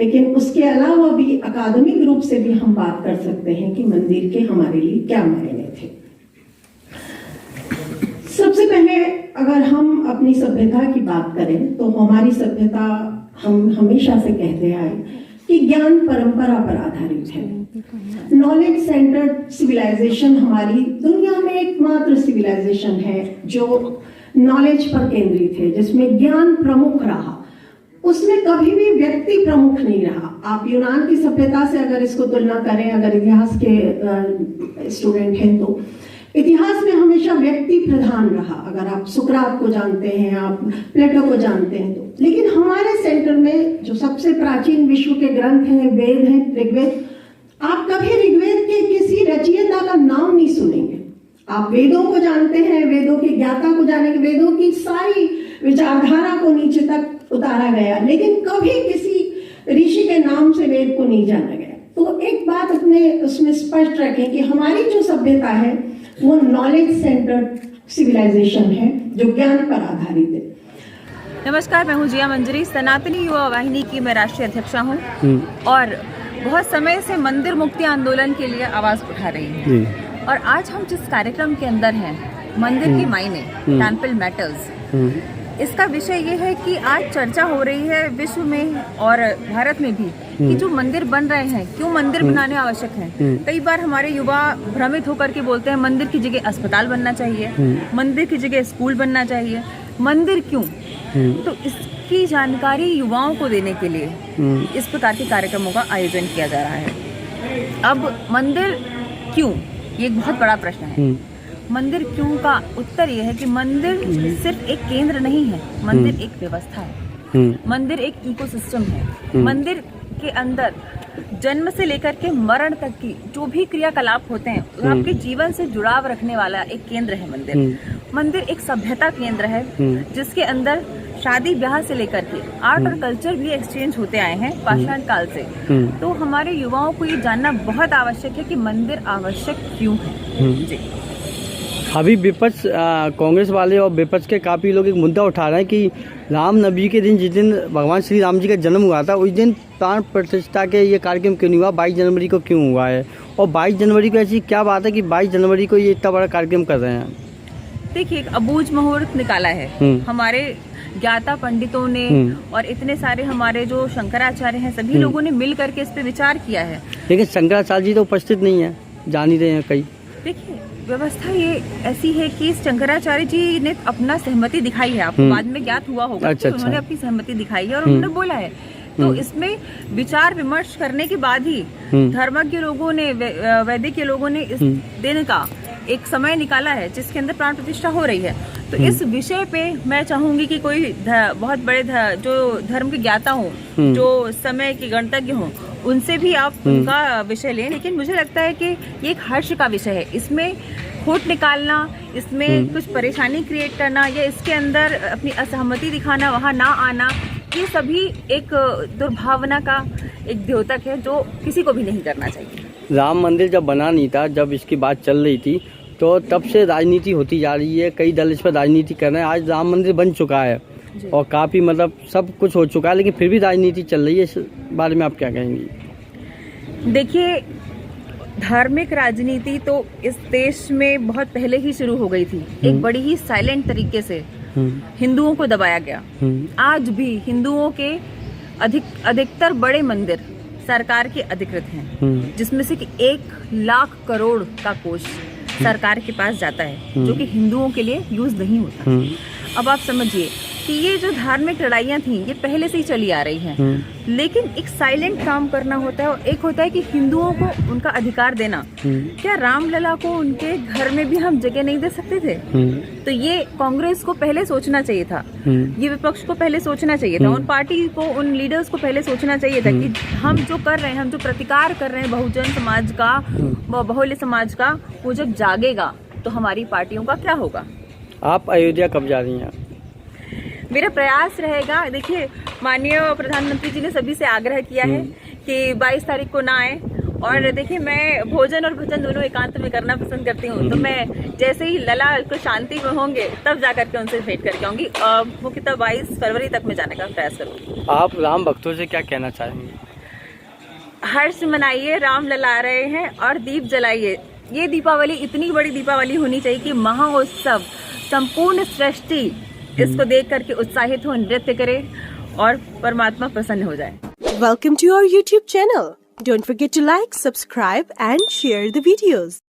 लेकिन उसके अलावा भी अकादमिक रूप से भी हम बात कर सकते हैं कि मंदिर के हमारे लिए क्या मायने थे। सबसे पहले अगर हम अपनी सभ्यता की बात करें तो हमारी सभ्यता, हम हमेशा से कहते आए कि ज्ञान परंपरा पर आधारित है। नॉलेज सेंटर्ड सिविलाइजेशन हमारी दुनिया में एकमात्र सिविलाइजेशन है जो नॉलेज पर केंद्रित है, जिसमें ज्ञान प्रमुख रहा, उसमें कभी भी व्यक्ति प्रमुख नहीं रहा। आप यूनान की सभ्यता से अगर इसको तुलना करें, अगर इतिहास के स्टूडेंट हैं तो इतिहास में हमेशा व्यक्ति प्रधान रहा। अगर आप सुकरात को जानते हैं, आप प्लेटो को जानते हैं तो। लेकिन हमारे सेंटर में जो सबसे प्राचीन विश्व के ग्रंथ हैं, वेद हैं, ऋग्वेद, आप कभी ऋग्वेद के किसी रचयिता का नाम नहीं सुनेंगे। आप वेदों को जानते हैं, वेदों के ज्ञाता को जानेंगे, वेदों की सारी विचारधारा को नीचे तक उतारा गया, लेकिन कभी किसी ऋषि के नाम से वेद को नहीं जाना गया। तो एक बात अपने उसमें स्पष्ट रखें कि हमारी जो सभ्यता है वो नॉलेज सेंटर्ड सिविलाइजेशन है जो ज्ञान पर आधारित है। नमस्कार, मैं हूँ जिया मंजरी, सनातनी युवा वाहिनी की मैं राष्ट्रीय अध्यक्षा हूँ और बहुत समय से मंदिर मुक्ति आंदोलन के लिए आवाज उठा रही हूँ। और आज हम जिस कार्यक्रम के अंदर हैं, मंदिर की मायने, टेम्पल मैटर्स, इसका विषय ये है कि आज चर्चा हो रही है विश्व में और भारत में भी कि जो मंदिर बन रहे हैं, क्यों मंदिर बनाने आवश्यक हैं। कई बार हमारे युवा भ्रमित होकर के बोलते हैं मंदिर की जगह अस्पताल बनना चाहिए, मंदिर की जगह स्कूल बनना चाहिए। मंदिर क्यों? तो इसकी जानकारी युवाओं को देने के लिए इस प्रकार के कार्यक्रमों का आयोजन किया जा रहा है। अब मंदिर क्यों, ये एक बहुत बड़ा प्रश्न है। मंदिर क्यों का उत्तर यह है कि मंदिर सिर्फ एक केंद्र नहीं है, मंदिर एक व्यवस्था है, मंदिर एक इकोसिस्टम है। मंदिर के अंदर जन्म से लेकर के मरण तक की जो भी क्रियाकलाप होते हैं, आपके जीवन से जुड़ाव रखने वाला एक केंद्र है मंदिर। मंदिर एक सभ्यता केंद्र है जिसके अंदर शादी ब्याह से लेकर के आर्ट और कल्चर भी एक्सचेंज होते आए हैं पाषाण काल से। तो हमारे युवाओं को ये जानना बहुत आवश्यक है कि मंदिर आवश्यक क्यों है। जी, अभी विपक्ष, कांग्रेस वाले और विपक्ष के काफ़ी लोग एक मुद्दा उठा रहे हैं कि राम नबी के दिन, जिस दिन भगवान श्री राम जी का जन्म हुआ था, उस दिन प्राण प्रतिष्ठा के ये कार्यक्रम क्यों नहीं हुआ, 22 जनवरी को क्यों हुआ है? और 22 जनवरी को ऐसी क्या बात है कि 22 जनवरी को ये इतना बड़ा कार्यक्रम कर रहे हैं? देखिए, एक अबूझ मुहूर्त निकाला है हमारे ज्ञाता पंडितों ने और इतने सारे हमारे जो शंकराचार्य हैं, सभी लोगों ने मिल करके इस पे विचार किया है। लेकिन शंकराचार्य जी तो उपस्थित नहीं है, जान ही रहे हैं कई। देखिए, व्यवस्था ये ऐसी है कि शंकराचार्य जी ने अपना सहमति दिखाई है, आपको बाद में ज्ञात हुआ होगा। अच्छा, उन्होंने अपनी सहमति दिखाई है और उन्होंने बोला है। तो इसमें विचार विमर्श करने के बाद ही धर्मज्ञ लोगों ने, वैदिक के लोगों ने इस दिन का एक समय निकाला है जिसके अंदर प्राण प्रतिष्ठा हो रही है। तो इस विषय पे मैं चाहूंगी कि कोई बहुत बड़े जो धर्म के ज्ञाता हो, जो समय के गणतज्ञ हो, उनसे भी आप उनका विषय लें। लेकिन मुझे लगता है कि ये एक हर्ष का विषय है। इसमें खोट निकालना, इसमें कुछ परेशानी क्रिएट करना या इसके अंदर अपनी असहमति दिखाना, वहाँ ना आना, ये सभी एक दुर्भावना का एक द्योतक है जो किसी को भी नहीं करना चाहिए। राम मंदिर जब बना नहीं था, जब इसकी बात चल रही थी, तो तब से राजनीति होती जा रही है, कई दल इस पर राजनीति कर रहे हैं। आज राम मंदिर बन चुका है और काफ़ी मतलब सब कुछ हो चुका है, लेकिन फिर भी राजनीति चल रही है। इस बारे में आप क्या कहेंगी? देखिए, धार्मिक राजनीति तो इस देश में बहुत पहले ही शुरू हो गई थी। एक बड़ी ही साइलेंट तरीके से हिंदुओं को दबाया गया। आज भी हिंदुओं के अधिकतर बड़े मंदिर सरकार के अधिकृत हैं, जिसमें से कि 1 लाख करोड़ का कोष सरकार के पास जाता है, जो कि हिंदुओं के लिए यूज नहीं होता। अब आप समझिए कि ये जो धार्मिक लड़ाइयाँ थी, ये पहले से ही चली आ रही हैं। लेकिन एक साइलेंट काम करना होता है और एक होता है कि हिंदुओं को उनका अधिकार देना। क्या रामलला को उनके घर में भी हम जगह नहीं दे सकते थे? तो ये कांग्रेस को पहले सोचना चाहिए था, ये विपक्ष को पहले सोचना चाहिए था, उन पार्टी को, उन लीडर्स को पहले सोचना चाहिए था कि हम जो कर रहे हैं, हम जो प्रतिकार कर रहे हैं बहुजन समाज का, बहुल्य समाज का, वो जब जागेगा तो हमारी पार्टियों का क्या होगा। आप अयोध्या कब जा रही हैं? मेरा प्रयास रहेगा, देखिए, माननीय प्रधानमंत्री जी ने सभी से आग्रह किया है कि 22 तारीख को ना आए। और देखिए, मैं भोजन और भजन दोनों एकांत में करना पसंद करती हूँ। तो मैं जैसे ही लला को शांति में होंगे तब जा करके उनसे भेंट करके आऊंगी। मुख्यतः 22 फरवरी तक में जाने का प्रयास करूँगी। आप राम भक्तों से क्या कहना चाहेंगे? हर्ष मनाइए, राम लला रहे हैं और दीप जलाइए। ये दीपावली इतनी बड़ी दीपावली होनी चाहिए कि महाउत्सव संपूर्ण सृष्टि इसको देख करके उत्साहित हो, नृत्य करे और परमात्मा प्रसन्न हो जाए। Welcome to our YouTube channel. Don't forget to like, subscribe and share the videos.